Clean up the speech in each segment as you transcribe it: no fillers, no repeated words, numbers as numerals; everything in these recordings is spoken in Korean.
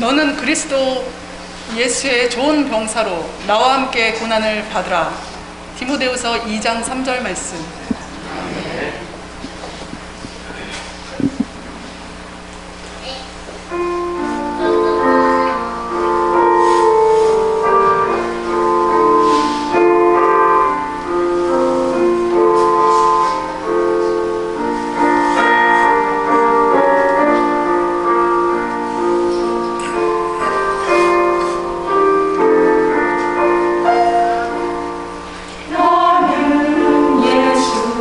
너는 그리스도 예수의 좋은 병사로 나와 함께 고난을 받으라. 디모데후서 2장 3절 말씀. 너는 예수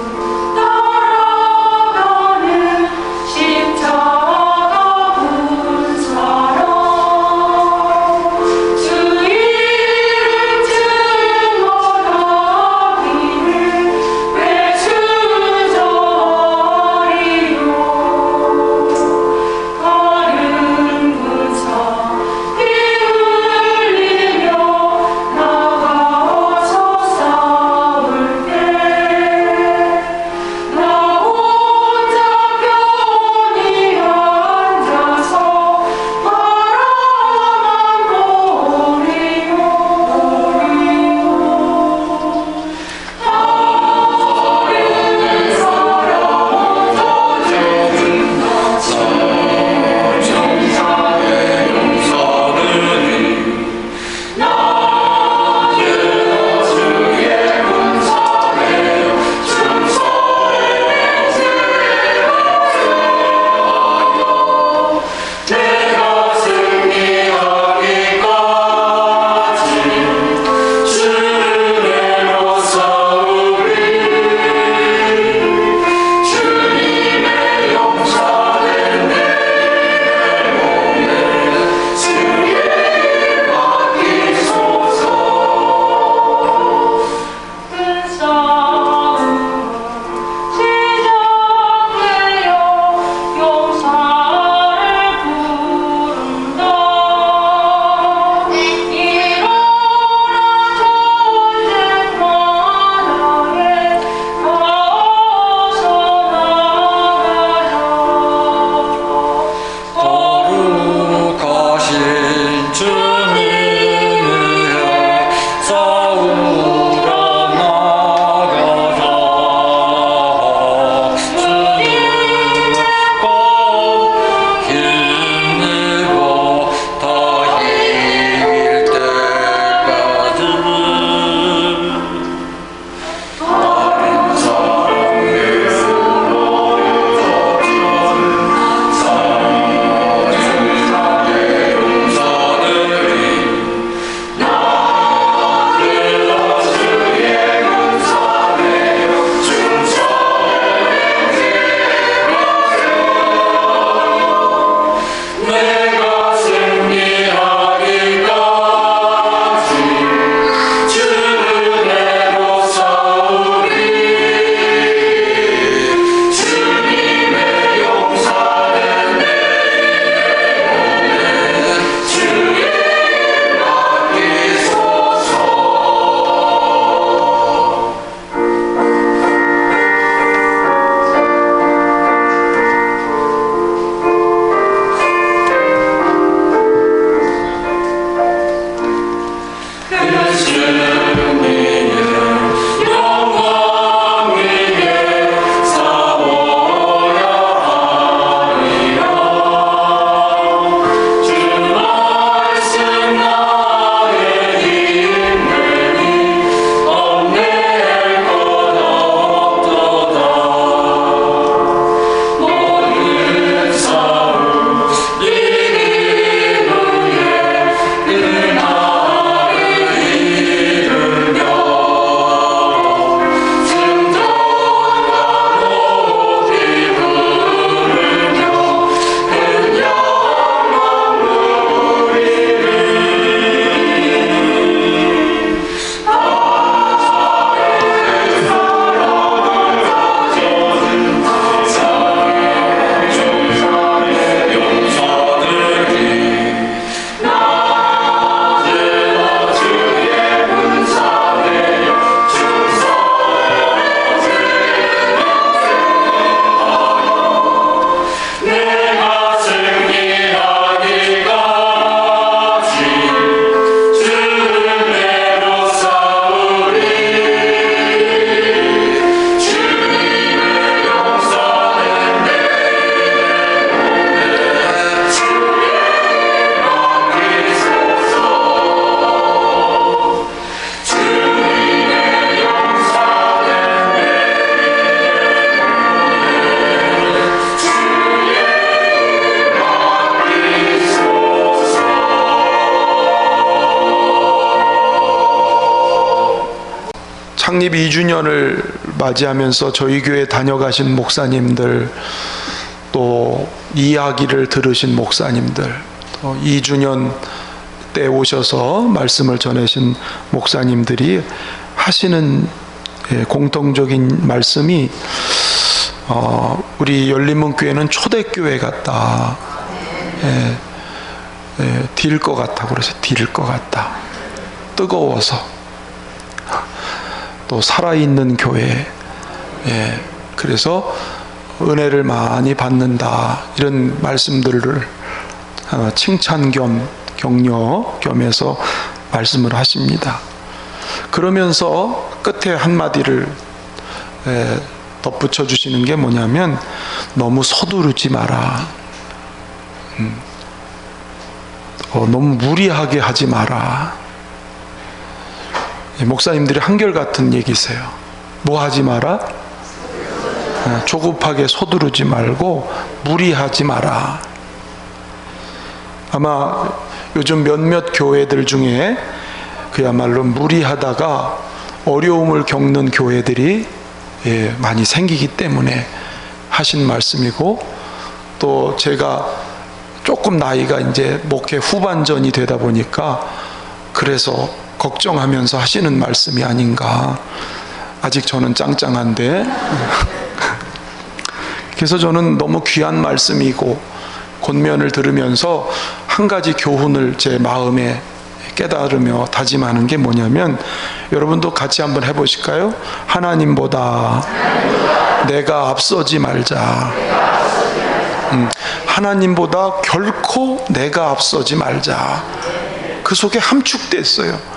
창립 2주년을 맞이하면서 저희 교회 다녀가신 목사님들, 또 이야기를 들으신 목사님들, 또 2주년 때 오셔서 말씀을 전하신 목사님들이 하시는 공통적인 말씀이 우리 열린문교회는 초대교회 같다. 딜 것 같다. 그래서 딜 것 같다. 뜨거워서. 또 살아있는 교회. 그래서 은혜를 많이 받는다. 이런 말씀들을 칭찬 겸 격려 겸해서 말씀을 하십니다. 그러면서 끝에 한마디를 덧붙여 주시는 게 뭐냐면, 너무 서두르지 마라. 너무 무리하게 하지 마라. 목사님들이 한결같은 얘기세요. 뭐 하지 마라? 조급하게 서두르지 말고 무리하지 마라. 아마 요즘 몇몇 교회들 중에 그야말로 무리하다가 어려움을 겪는 교회들이 많이 생기기 때문에 하신 말씀이고, 또 제가 조금 나이가 이제 목회 후반전이 되다 보니까 그래서 걱정하면서 하시는 말씀이 아닌가. 아직 저는 짱짱한데 그래서 저는 너무 귀한 말씀이고 권면을 들으면서 한 가지 교훈을 제 마음에 깨달으며 다짐하는 게 뭐냐면, 여러분도 같이 한번 해보실까요? 하나님보다 내가 앞서지 말자. 하나님보다 결코 내가 앞서지 말자. 그 속에 함축됐어요.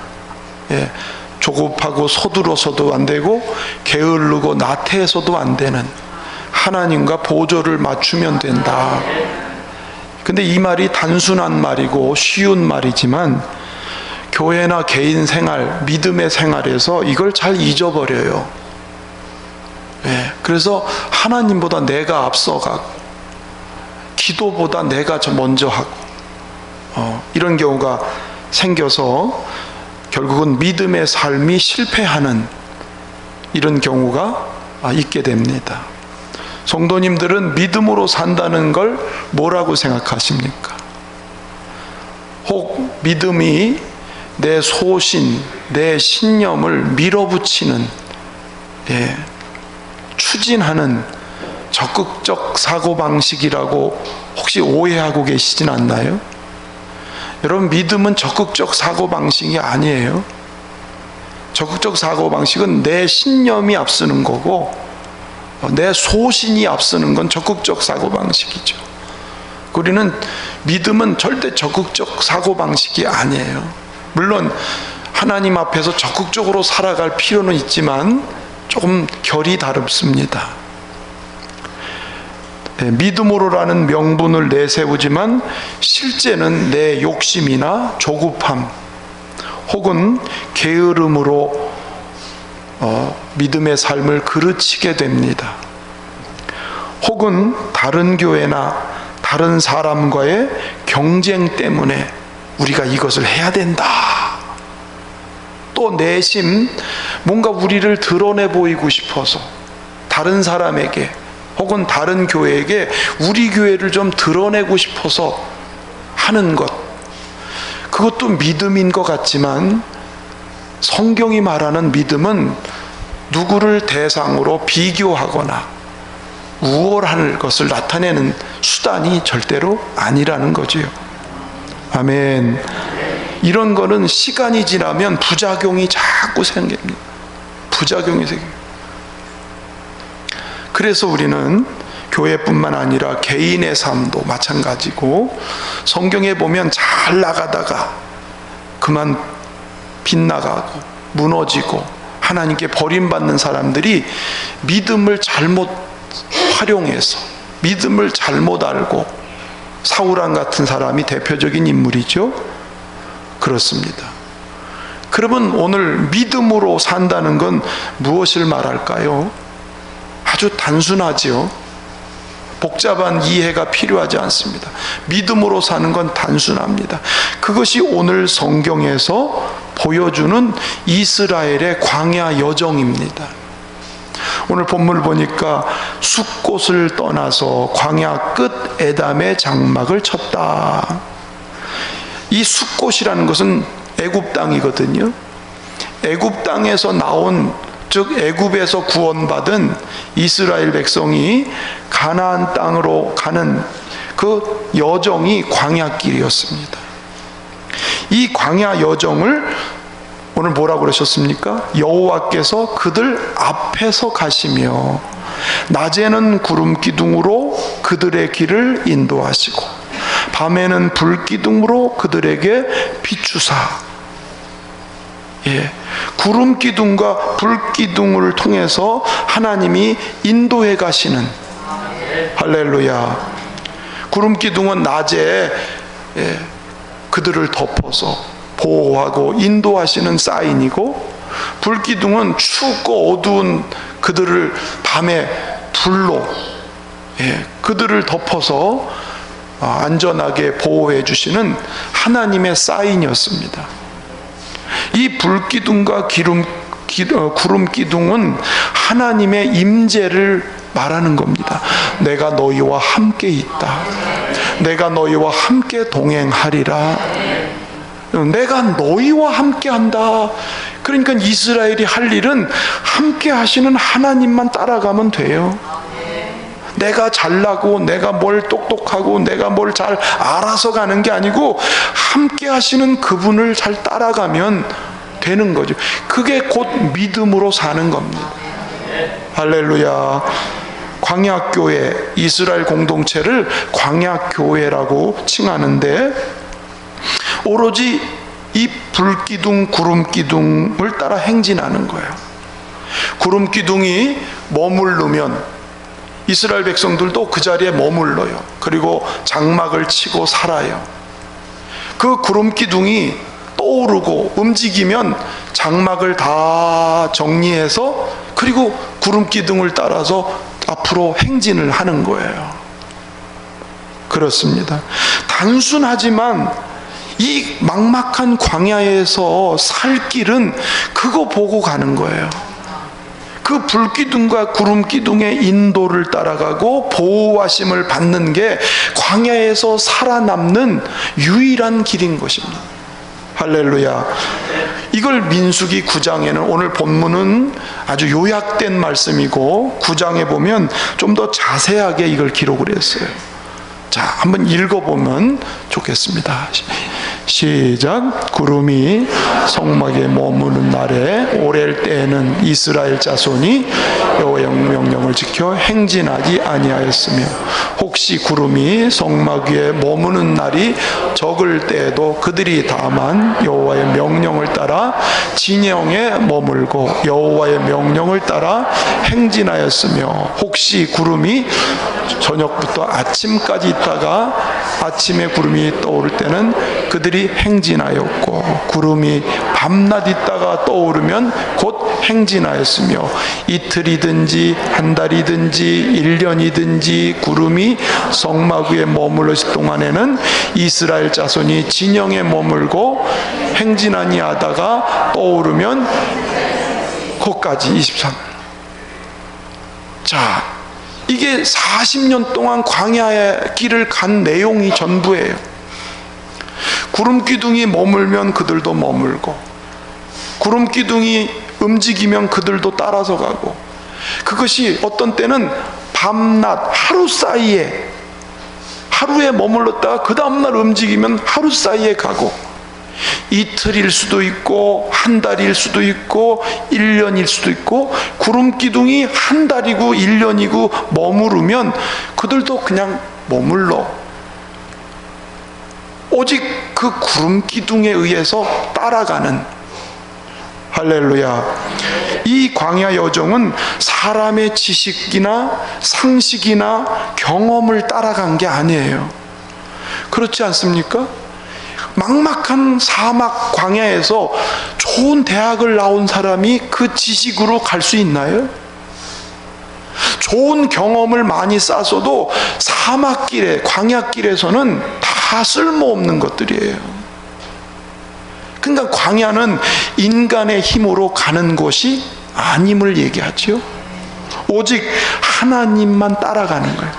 조급하고 서둘러서도 안 되고 게으르고 나태해서도 안 되는, 하나님과 보조를 맞추면 된다. 근데 이 말이 단순한 말이고 쉬운 말이지만 교회나 개인 생활, 믿음의 생활에서 이걸 잘 잊어버려요. 그래서 하나님보다 내가 앞서가고 기도보다 내가 먼저 하고 이런 경우가 생겨서 결국은 믿음의 삶이 실패하는 이런 경우가 있게 됩니다. 성도님들은 믿음으로 산다는 걸 뭐라고 생각하십니까? 혹 믿음이 내 소신, 내 신념을 밀어붙이는, 추진하는 적극적 사고방식이라고 혹시 오해하고 계시진 않나요? 여러분, 믿음은 적극적 사고방식이 아니에요. 적극적 사고방식은 내 신념이 앞서는 거고, 내 소신이 앞서는 건 적극적 사고방식이죠. 우리는 믿음은 절대 적극적 사고방식이 아니에요. 물론 하나님 앞에서 적극적으로 살아갈 필요는 있지만 조금 결이 다릅니다. 믿음으로라는 명분을 내세우지만 실제는 내 욕심이나 조급함 혹은 게으름으로 믿음의 삶을 그르치게 됩니다. 혹은 다른 교회나 다른 사람과의 경쟁 때문에 우리가 이것을 해야 된다. 또 내심 뭔가 우리를 드러내 보이고 싶어서 다른 사람에게 혹은 다른 교회에게 우리 교회를 좀 드러내고 싶어서 하는 것, 그것도 믿음인 것 같지만 성경이 말하는 믿음은 누구를 대상으로 비교하거나 우월할 것을 나타내는 수단이 절대로 아니라는 거지요. 아멘. 이런 거는 시간이 지나면 부작용이 자꾸 생깁니다. 부작용이 생겨요. 그래서 우리는 교회뿐만 아니라 개인의 삶도 마찬가지고, 성경에 보면 잘 나가다가 그만 빗나가고 무너지고 하나님께 버림받는 사람들이 믿음을 잘못 활용해서, 믿음을 잘못 알고, 사울왕 같은 사람이 대표적인 인물이죠. 그렇습니다. 그러면 오늘 믿음으로 산다는 건 무엇을 말할까요? 아주 단순하지요. 복잡한 이해가 필요하지 않습니다. 믿음으로 사는 건 단순합니다. 그것이 오늘 성경에서 보여주는 이스라엘의 광야 여정입니다. 오늘 본문을 보니까 숫곳을 떠나서 광야 끝 에담의 장막을 쳤다. 이 숫곳이라는 것은 애굽 땅이거든요. 애굽 땅에서 나온, 즉 애굽에서 구원받은 이스라엘 백성이 가나안 땅으로 가는 그 여정이 광야길이었습니다. 이 광야 여정을 오늘 뭐라고 그러셨습니까? 여호와께서 그들 앞에서 가시며 낮에는 구름 기둥으로 그들의 길을 인도하시고 밤에는 불 기둥으로 그들에게 비추사. 구름 기둥과 불 기둥을 통해서 하나님이 인도해 가시는, 할렐루야. 구름 기둥은 낮에 그들을 덮어서 보호하고 인도하시는 사인이고, 불기둥은 춥고 어두운 그들을 밤에 불로 그들을 덮어서 안전하게 보호해 주시는 하나님의 사인이었습니다. 이 불기둥과 구름 기둥은 하나님의 임재를 말하는 겁니다. 내가 너희와 함께 있다. 내가 너희와 함께 동행하리라. 내가 너희와 함께 한다. 그러니까 이스라엘이 할 일은 함께 하시는 하나님만 따라가면 돼요. 내가 잘나고 내가 뭘 똑똑하고 내가 뭘 잘 알아서 가는 게 아니고 함께 하시는 그분을 잘 따라가면 되는 거죠. 그게 곧 믿음으로 사는 겁니다. 할렐루야. 광야교회, 이스라엘 공동체를 광야교회라고 칭하는데 오로지 이 불기둥, 구름기둥을 따라 행진하는 거예요. 구름기둥이 머무르면 이스라엘 백성들도 그 자리에 머물러요. 그리고 장막을 치고 살아요. 그 구름기둥이 떠오르고 움직이면 장막을 다 정리해서 그리고 구름기둥을 따라서 앞으로 행진을 하는 거예요. 그렇습니다. 단순하지만 이 막막한 광야에서 살 길은 그거 보고 가는 거예요. 그 불기둥과 구름기둥의 인도를 따라가고 보호하심을 받는 게 광야에서 살아남는 유일한 길인 것입니다. 할렐루야. 이걸 민수기 9장에는, 오늘 본문은 아주 요약된 말씀이고 9장에 보면 좀 더 자세하게 이걸 기록을 했어요. 자, 한번 읽어보면 좋겠습니다. 시작. 구름이 성막에 머무는 날에 오렐 때에는 이스라엘 자손이 여호와의 명령을 지켜 행진하지 아니하였으며 혹시 구름이 성막 위에 머무는 날이 적을 때에도 그들이 다만 여호와의 명령을 따라 진영에 머물고 여호와의 명령을 따라 행진하였으며 혹시 구름이 저녁부터 아침까지 있다가 아침에 구름이 떠오를 때는 그들이 행진하였고 구름이 밤낮 있다가 떠오르면 곧 행진하였으며 이틀이든지 한 달이든지 1년이든지 구름이 성막 위에 머물러 있을 동안에는 이스라엘 자손이 진영에 머물고 행진하니 하다가 떠오르면 거기까지 23. 자, 이게 40년 동안 광야의 길을 간 내용이 전부예요. 구름기둥이 머물면 그들도 머물고 구름기둥이 움직이면 그들도 따라서 가고, 그것이 어떤 때는 밤낮 하루 사이에, 하루에 머물렀다가 그 다음날 움직이면 하루 사이에 가고, 이틀일 수도 있고 한 달일 수도 있고 1년일 수도 있고, 구름기둥이 한 달이고 1년이고 머무르면 그들도 그냥 머물러 오직 그 구름기둥에 의해서 따라가는, 할렐루야. 이 광야 여정은 사람의 지식이나 상식이나 경험을 따라간 게 아니에요. 그렇지 않습니까? 막막한 사막 광야에서 좋은 대학을 나온 사람이 그 지식으로 갈 수 있나요? 좋은 경험을 많이 쌓아도 사막길에, 광야길에서는 다 쓸모없는 것들이에요. 그러니까 광야는 인간의 힘으로 가는 곳이 아님을 얘기하지요. 오직 하나님만 따라가는 거예요.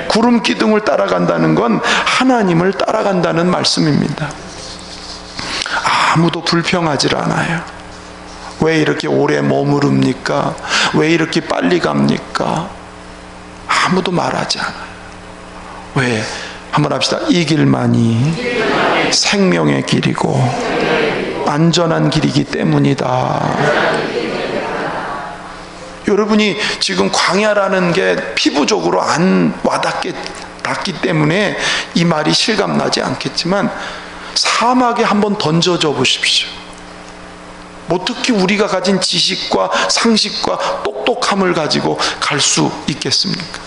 구름 기둥을 따라간다는 건 하나님을 따라간다는 말씀입니다. 아무도 불평하지 않아요. 왜 이렇게 오래 머무릅니까? 왜 이렇게 빨리 갑니까? 아무도 말하지 않아요. 왜? 한번 합시다. 이 길만이 생명의 길이고 안전한 길이기 때문이다. 여러분이 지금 광야라는 게 피부적으로 안 와닿기 때문에 이 말이 실감나지 않겠지만 사막에 한번 던져져 보십시오. 어떻게 우리가 가진 지식과 상식과 똑똑함을 가지고 갈 수 있겠습니까?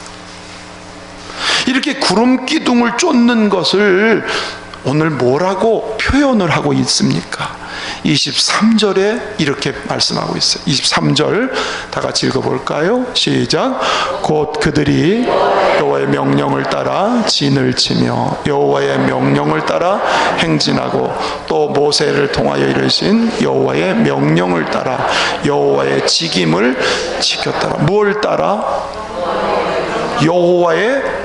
이렇게 구름 기둥을 쫓는 것을 오늘 뭐라고 표현을 하고 있습니까? 23절에 이렇게 말씀하고 있어요. 23절 다 같이 읽어볼까요? 시작. 곧 그들이 여호와의 명령을 따라 진을 치며 여호와의 명령을 따라 행진하고 또 모세를 통하여 이르신 여호와의 명령을 따라 여호와의 직임을 지켰더라. 뭘 따라? 여호와의.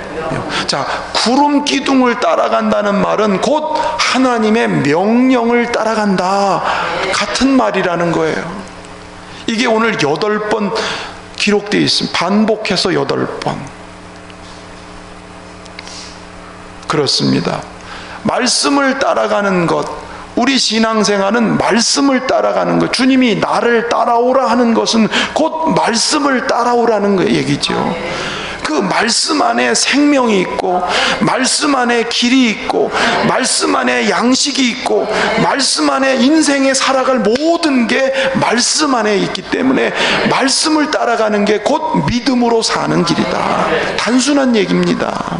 자, 구름 기둥을 따라간다는 말은 곧 하나님의 명령을 따라간다 같은 말이라는 거예요. 이게 오늘 8번 기록되어 있습니다. 반복해서 8번. 그렇습니다. 말씀을 따라가는 것, 우리 신앙생활은 말씀을 따라가는 것. 주님이 나를 따라오라 하는 것은 곧 말씀을 따라오라는 얘기죠. 그 말씀 안에 생명이 있고 말씀 안에 길이 있고 말씀 안에 양식이 있고 말씀 안에 인생에 살아갈 모든 게 말씀 안에 있기 때문에 말씀을 따라가는 게 곧 믿음으로 사는 길이다. 단순한 얘기입니다.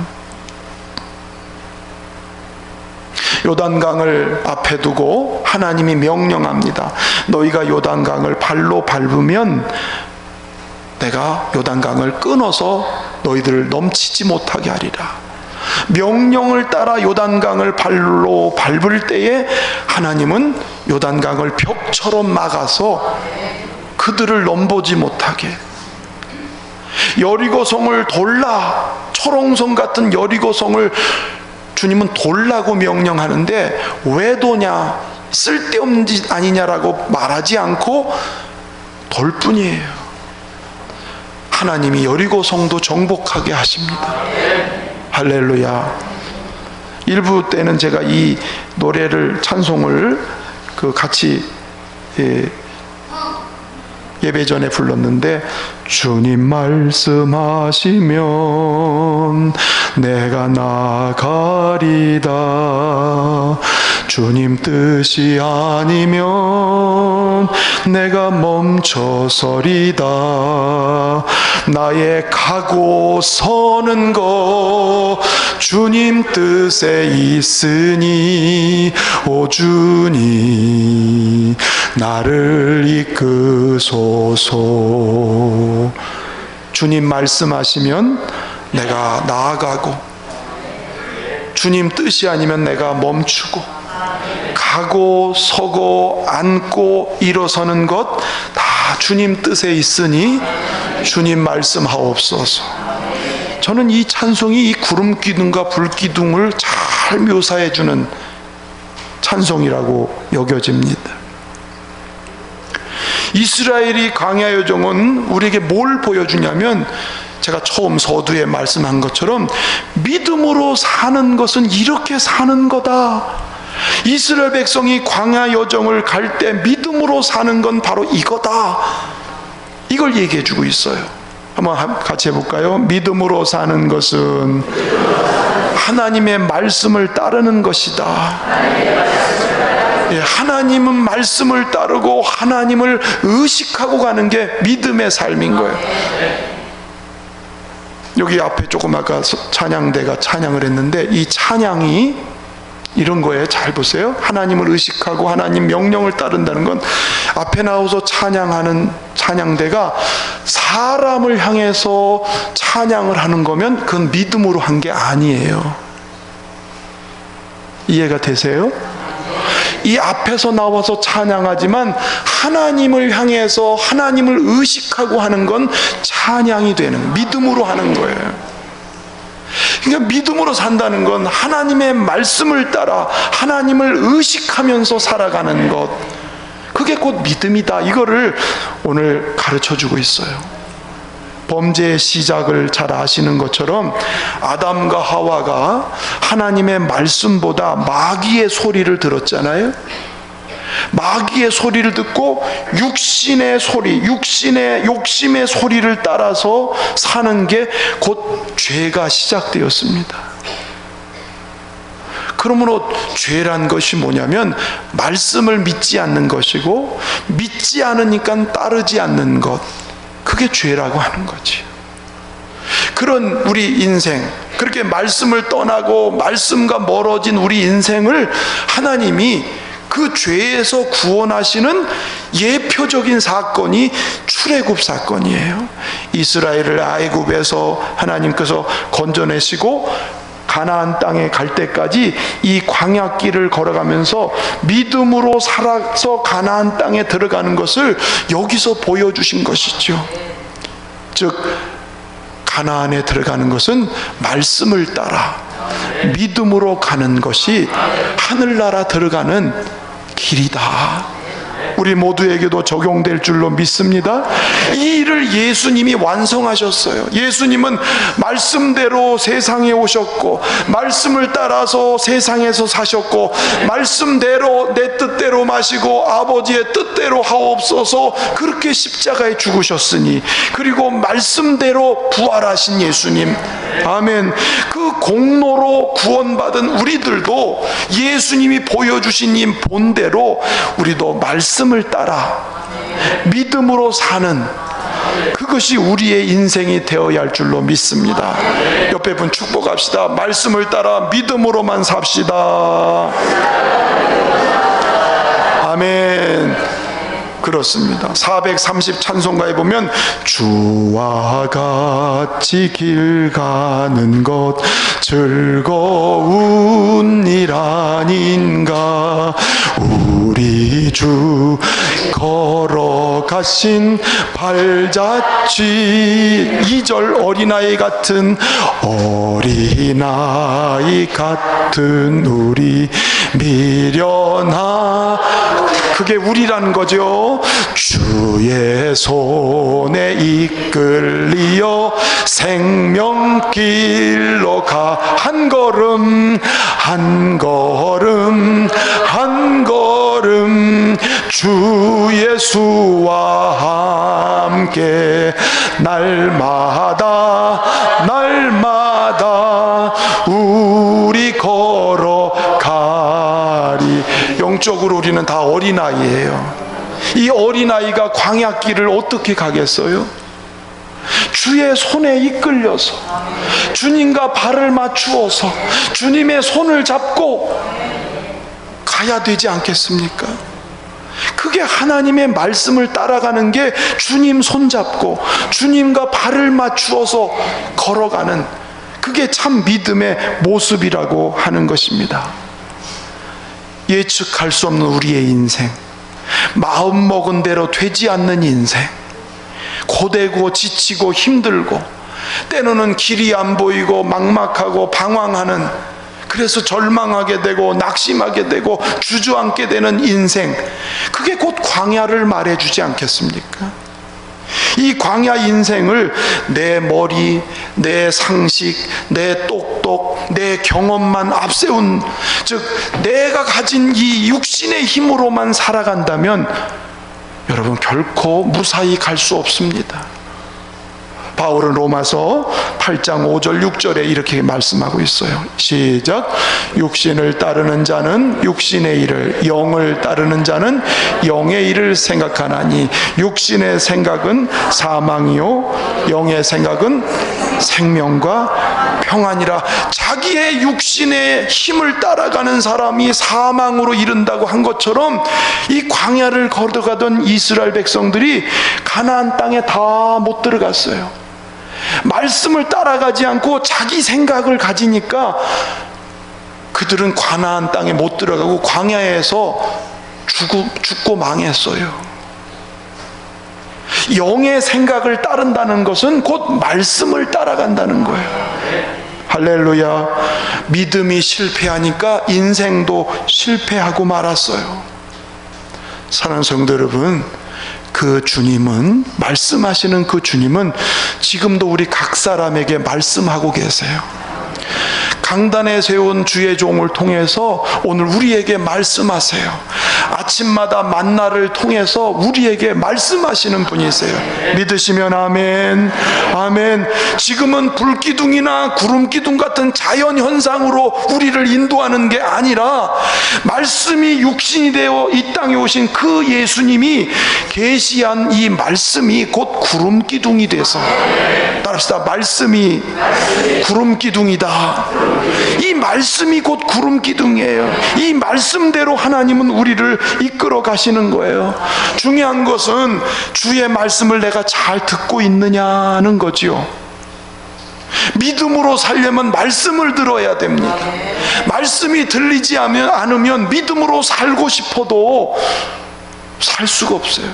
요단강을 앞에 두고 하나님이 명령합니다. 너희가 요단강을 발로 밟으면 내가 요단강을 끊어서 너희들을 넘치지 못하게 하리라. 명령을 따라 요단강을 발로 밟을 때에 하나님은 요단강을 벽처럼 막아서 그들을 넘보지 못하게. 여리고성을 돌라, 초롱성 같은 여리고성을 주님은 돌라고 명령하는데 왜 도냐, 쓸데없는 짓 아니냐라고 말하지 않고 돌 뿐이에요. 하나님이 여리고성도 정복하게 하십니다. 할렐루야. 일부 때는 제가 이 노래를, 찬송을 같이 예배 전에 불렀는데, 주님 말씀하시면 내가 나가리다. 주님 뜻이 아니면 내가 멈춰서리다. 나의 가고 서는 것 주님 뜻에 있으니 오 주님 나를 이끄소서. 주님 말씀하시면 내가 나아가고, 주님 뜻이 아니면 내가 멈추고, 가고 서고 앉고 일어서는 것 다 주님 뜻에 있으니 주님 말씀하옵소서. 저는 이 찬송이 이 구름 기둥과 불 기둥을 잘 묘사해 주는 찬송이라고 여겨집니다. 이스라엘이 광야 여정은 우리에게 뭘 보여주냐면, 제가 처음 서두에 말씀한 것처럼 믿음으로 사는 것은 이렇게 사는 거다. 이스라엘 백성이 광야 여정을 갈 때 믿음으로 사는 건 바로 이거다. 이걸 얘기해 주고 있어요. 한번 같이 해볼까요? 믿음으로 사는 것은 하나님의 말씀을 따르는 것이다. 예, 하나님은 말씀을 따르고 하나님을 의식하고 가는 게 믿음의 삶인 거예요. 여기 앞에 조금 아까 찬양대가 찬양을 했는데, 이 찬양이 이런 거예요. 잘 보세요. 하나님을 의식하고 하나님 명령을 따른다는 건, 앞에 나와서 찬양하는 찬양대가 사람을 향해서 찬양을 하는 거면 그건 믿음으로 한 게 아니에요. 이해가 되세요? 이 앞에서 나와서 찬양하지만 하나님을 향해서 하나님을 의식하고 하는 건 찬양이 되는, 믿음으로 하는 거예요. 그러니까 믿음으로 산다는 건 하나님의 말씀을 따라 하나님을 의식하면서 살아가는 것, 그게 곧 믿음이다. 이거를 오늘 가르쳐주고 있어요. 범죄의 시작을 잘 아시는 것처럼 아담과 하와가 하나님의 말씀보다 마귀의 소리를 들었잖아요. 마귀의 소리를 듣고 육신의 소리, 육신의 욕심의 소리를 따라서 사는 게 곧 죄가 시작되었습니다. 그러므로 죄란 것이 뭐냐면 말씀을 믿지 않는 것이고, 믿지 않으니까 따르지 않는 것, 그게 죄라고 하는 거지. 그런 우리 인생, 그렇게 말씀을 떠나고 말씀과 멀어진 우리 인생을 하나님이 그 죄에서 구원하시는 예표적인 사건이 출애굽 사건이에요. 이스라엘을 애굽에서 하나님께서 건져내시고 가나안 땅에 갈 때까지 이 광야길을 걸어가면서 믿음으로 살아서 가나안 땅에 들어가는 것을 여기서 보여주신 것이죠. 즉 가나안에 들어가는 것은 말씀을 따라 믿음으로 가는 것이 하늘나라 들어가는 길이다. 우리 모두에게도 적용될 줄로 믿습니다. 이 일을 예수님이 완성하셨어요. 예수님은 말씀대로 세상에 오셨고, 말씀을 따라서 세상에서 사셨고, 말씀대로 내 뜻대로 마시고 아버지의 뜻대로 하옵소서 그렇게 십자가에 죽으셨으니, 그리고 말씀대로 부활하신 예수님, 아멘. 그 공로로 구원받은 우리들도 예수님이 보여주신 이 본대로 우리도 말씀을 따라 믿음으로 사는, 그것이 우리의 인생이 되어야 할 줄로 믿습니다. 옆에 분 축복합시다. 말씀을 따라 믿음으로만 삽시다. 아멘. 그렇습니다. 430 찬송가에 보면 주와 같이 길 가는 것 즐거운 일 아닌가. 우리 주 걸어가신 발자취. 2절 어린아이 같은 우리 미련하. 그게 우리라는 거죠. 주의 손에 이끌리어 생명길로 가. 한 걸음 한 걸음 한 걸음 주 예수와 함께 날마다 날마다 우리 걸어가리. 영적으로 우리는 다 어린아이예요. 이 어린아이가 광야길을 어떻게 가겠어요? 주의 손에 이끌려서, 주님과 발을 맞추어서 주님의 손을 잡고 가야 되지 않겠습니까? 그게 하나님의 말씀을 따라가는 게 주님 손잡고 주님과 발을 맞추어서 걸어가는, 그게 참 믿음의 모습이라고 하는 것입니다. 예측할 수 없는 우리의 인생, 마음먹은 대로 되지 않는 인생, 고되고 지치고 힘들고 때로는 길이 안 보이고 막막하고 방황하는, 그래서 절망하게 되고 낙심하게 되고 주저앉게 되는 인생, 그게 곧 광야를 말해주지 않겠습니까? 이 광야 인생을 내 머리, 내 상식, 내 똑똑, 내 경험만 앞세운, 즉 내가 가진 이 육신의 힘으로만 살아간다면 여러분 결코 무사히 갈 수 없습니다. 바울은 로마서 8장 5절 6절에 이렇게 말씀하고 있어요. 시작. 육신을 따르는 자는 육신의 일을, 영을 따르는 자는 영의 일을 생각하나니 육신의 생각은 사망이요 영의 생각은 생명과 평안이라. 자기의 육신의 힘을 따라가는 사람이 사망으로 이른다고 한 것처럼 이 광야를 걸어가던 이스라엘 백성들이 가나안 땅에 다 못 들어갔어요. 말씀을 따라가지 않고 자기 생각을 가지니까 그들은 가나안 땅에 못 들어가고 광야에서 죽고 망했어요. 영의 생각을 따른다는 것은 곧 말씀을 따라간다는 거예요. 할렐루야. 믿음이 실패하니까 인생도 실패하고 말았어요. 사랑하는 성도 여러분, 그 주님은, 말씀하시는 그 주님은 지금도 우리 각 사람에게 말씀하고 계세요. 강단에 세운 주의 종을 통해서 오늘 우리에게 말씀하세요. 아침마다 만나를 통해서 우리에게 말씀하시는 분이세요. 믿으시면 아멘. 아멘. 지금은 불기둥이나 구름기둥 같은 자연현상으로 우리를 인도하는 게 아니라 말씀이 육신이 되어 이 땅에 오신 그 예수님이 계시한 이 말씀이 곧 구름기둥이 돼서, 따라합시다. 말씀이 구름기둥이다. 이 말씀이 곧 구름기둥이에요. 이 말씀대로 하나님은 우리를 이끌어 가시는 거예요. 중요한 것은 주의 말씀을 내가 잘 듣고 있느냐는 거지요. 믿음으로 살려면 말씀을 들어야 됩니다. 말씀이 들리지 않으면 믿음으로 살고 싶어도 살 수가 없어요.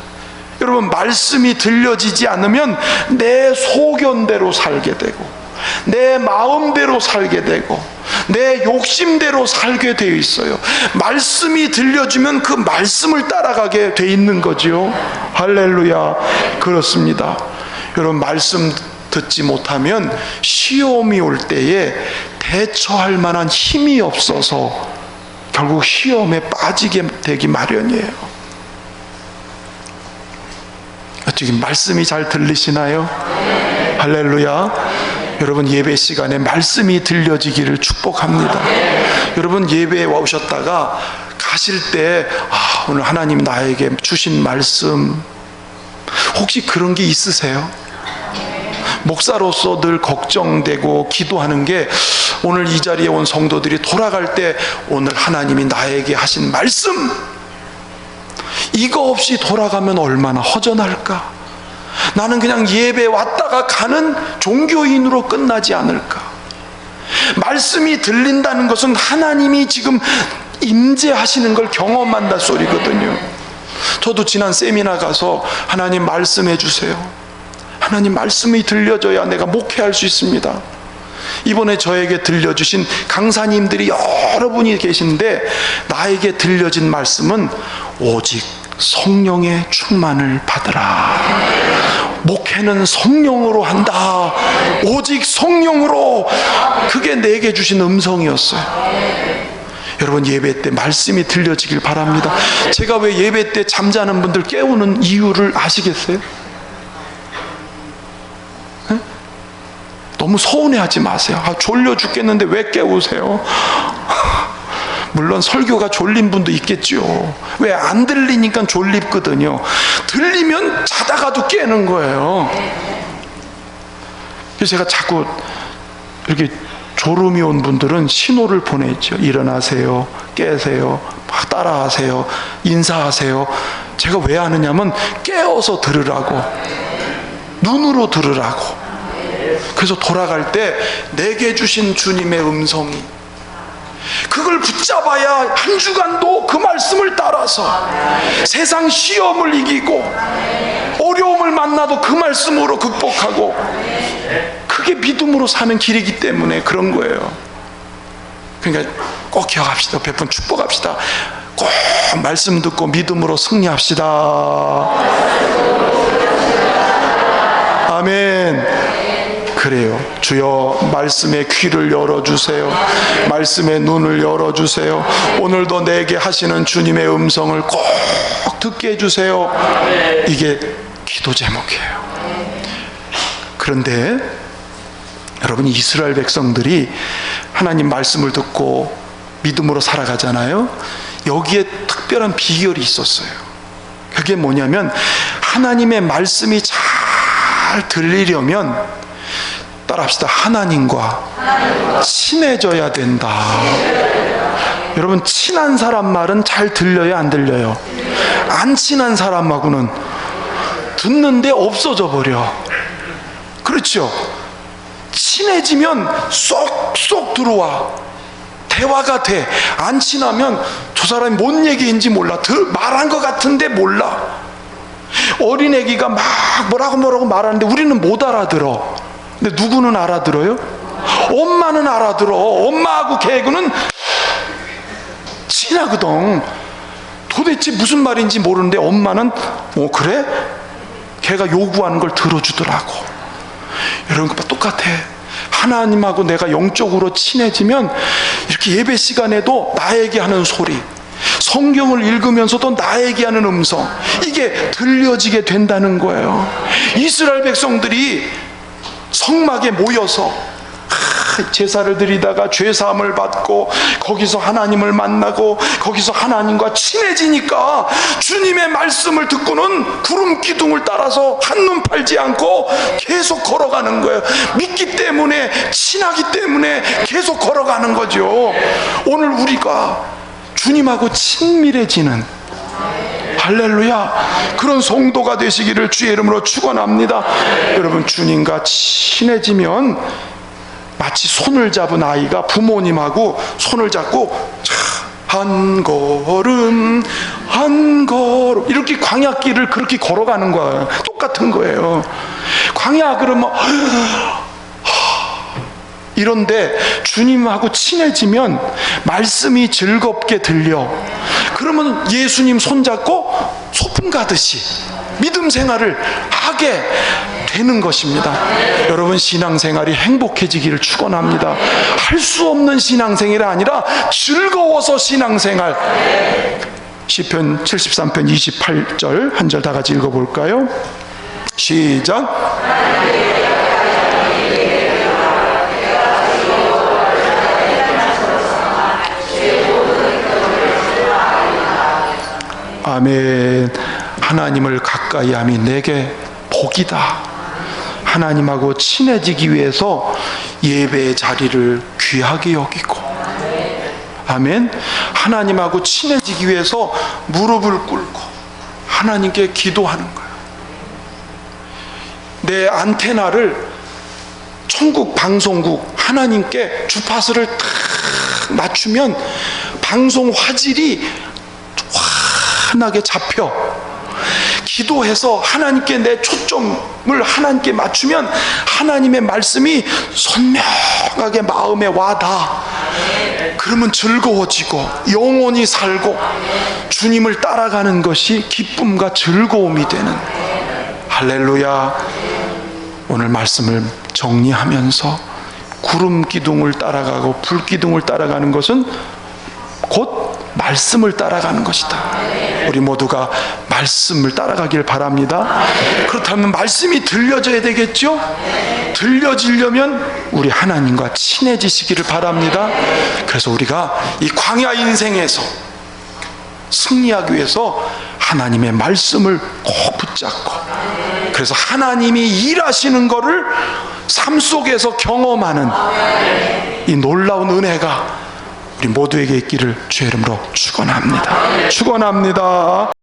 여러분, 말씀이 들려지지 않으면 내 소견대로 살게 되고 내 마음대로 살게 되고 내 욕심대로 살게 되어 있어요. 말씀이 들려주면 그 말씀을 따라가게 돼 있는 거지요. 할렐루야. 그렇습니다. 여러분, 말씀 듣지 못하면 시험이 올 때에 대처할 만한 힘이 없어서 결국 시험에 빠지게 되기 마련이에요. 어떻게 말씀이 잘 들리시나요? 할렐루야. 여러분, 예배 시간에 말씀이 들려지기를 축복합니다. 여러분, 예배에 오셨다가 가실 때 오늘 하나님 나에게 주신 말씀, 혹시 그런 게 있으세요? 목사로서 늘 걱정되고 기도하는 게, 오늘 이 자리에 온 성도들이 돌아갈 때 오늘 하나님이 나에게 하신 말씀, 이거 없이 돌아가면 얼마나 허전할까? 나는 그냥 예배 왔다가 가는 종교인으로 끝나지 않을까? 말씀이 들린다는 것은 하나님이 지금 임재하시는 걸 경험한다 소리거든요. 저도 지난 세미나 가서 하나님 말씀해 주세요. 하나님 말씀이 들려줘야 내가 목회할 수 있습니다. 이번에 저에게 들려주신 강사님들이 여러 분이 계신데, 나에게 들려진 말씀은 오직 성령의 충만을 받으라. 목회는 성령으로 한다. 오직 성령으로. 그게 내게 주신 음성이었어요. 여러분, 예배 때 말씀이 들려지길 바랍니다. 제가 왜 예배 때 잠자는 분들 깨우는 이유를 아시겠어요? 네? 너무 서운해하지 마세요. 졸려 죽겠는데 왜 깨우세요? 물론 설교가 졸린 분도 있겠죠. 왜? 안 들리니까 졸립거든요. 들리면 자다가도 깨는 거예요. 그래서 제가 자꾸 이렇게 졸음이 온 분들은 신호를 보내죠. 일어나세요, 깨세요, 막 따라하세요, 인사하세요. 제가 왜 하느냐면 깨어서 들으라고, 눈으로 들으라고. 그래서 돌아갈 때 내게 주신 주님의 음성이, 그걸 붙잡아야 한 주간도 그 말씀을 따라서 세상 시험을 이기고 어려움을 만나도 그 말씀으로 극복하고, 그게 믿음으로 사는 길이기 때문에 그런 거예요. 그러니까 꼭 기억합시다. 100번 축복합시다. 꼭 말씀 듣고 믿음으로 승리합시다. 아멘. 그래요. 주여, 말씀의 귀를 열어주세요. 말씀의 눈을 열어주세요. 오늘도 내게 하시는 주님의 음성을 꼭 듣게 해주세요. 이게 기도 제목이에요. 그런데 여러분, 이스라엘 백성들이 하나님 말씀을 듣고 믿음으로 살아가잖아요. 여기에 특별한 비결이 있었어요. 그게 뭐냐면, 하나님의 말씀이 잘 들리려면, 따라합시다. 하나님과 친해져야 된다. 여러분, 친한 사람 말은 잘 들려요, 안 들려요? 안 친한 사람하고는 듣는데 없어져 버려. 그렇죠? 친해지면 쏙쏙 들어와. 대화가 돼. 안 친하면 저 사람이 뭔 얘기인지 몰라. 말한 것 같은데 몰라. 어린애기가 막 뭐라고 말하는데 우리는 못 알아들어. 근데 누구는 알아들어요? 엄마는 알아들어. 엄마하고 개구는 친하거든. 도대체 무슨 말인지 모르는데 엄마는 그래? 걔가 요구하는 걸 들어주더라고. 이런 것과 똑같아. 하나님하고 내가 영적으로 친해지면 이렇게 예배 시간에도 나에게 하는 소리, 성경을 읽으면서도 나에게 하는 음성, 이게 들려지게 된다는 거예요. 이스라엘 백성들이 성막에 모여서 제사를 드리다가 죄사함을 받고 거기서 하나님을 만나고 거기서 하나님과 친해지니까 주님의 말씀을 듣고는 구름 기둥을 따라서 한눈 팔지 않고 계속 걸어가는 거예요. 믿기 때문에, 친하기 때문에 계속 걸어가는 거죠. 오늘 우리가 주님하고 친밀해지는, 할렐루야, 그런 성도가 되시기를 주의 이름으로 축원합니다. 여러분, 주님과 친해지면 마치 손을 잡은 아이가 부모님하고 손을 잡고 한 걸음 한 걸음 이렇게 광야길을 그렇게 걸어가는 거예요. 똑같은 거예요. 광야 그러면 이런데 주님하고 친해지면 말씀이 즐겁게 들려. 그러면 예수님 손잡고 소풍 가듯이 믿음 생활을 하게 되는 것입니다. 여러분, 신앙생활이 행복해지기를 축원합니다. 할 수 없는 신앙생활이 아니라 즐거워서 신앙생활. 시편 73편 28절 한 절 다 같이 읽어볼까요? 시작. 아멘. 하나님을 가까이 함이 내게 복이다. 하나님하고 친해지기 위해서 예배의 자리를 귀하게 여기고, 아멘. 하나님하고 친해지기 위해서 무릎을 꿇고 하나님께 기도하는 거예요. 내 안테나를 천국 방송국 하나님께 주파수를 탁 맞추면 방송 화질이 환하게 잡혀. 기도해서 하나님께 내 초점을 하나님께 맞추면 하나님의 말씀이 선명하게 마음에 와닿아. 그러면 즐거워지고 영혼이 살고 주님을 따라가는 것이 기쁨과 즐거움이 되는, 할렐루야. 오늘 말씀을 정리하면서 구름 기둥을 따라가고 불 기둥을 따라가는 것은 곧 말씀을 따라가는 것이다. 우리 모두가 말씀을 따라가길 바랍니다. 그렇다면 말씀이 들려져야 되겠죠? 들려지려면 우리 하나님과 친해지시기를 바랍니다. 그래서 우리가 이 광야 인생에서 승리하기 위해서 하나님의 말씀을 꼭 붙잡고, 그래서 하나님이 일하시는 것을 삶 속에서 경험하는 이 놀라운 은혜가 우리 모두에게 있기를 주의 이름으로 축원합니다. 축원합니다.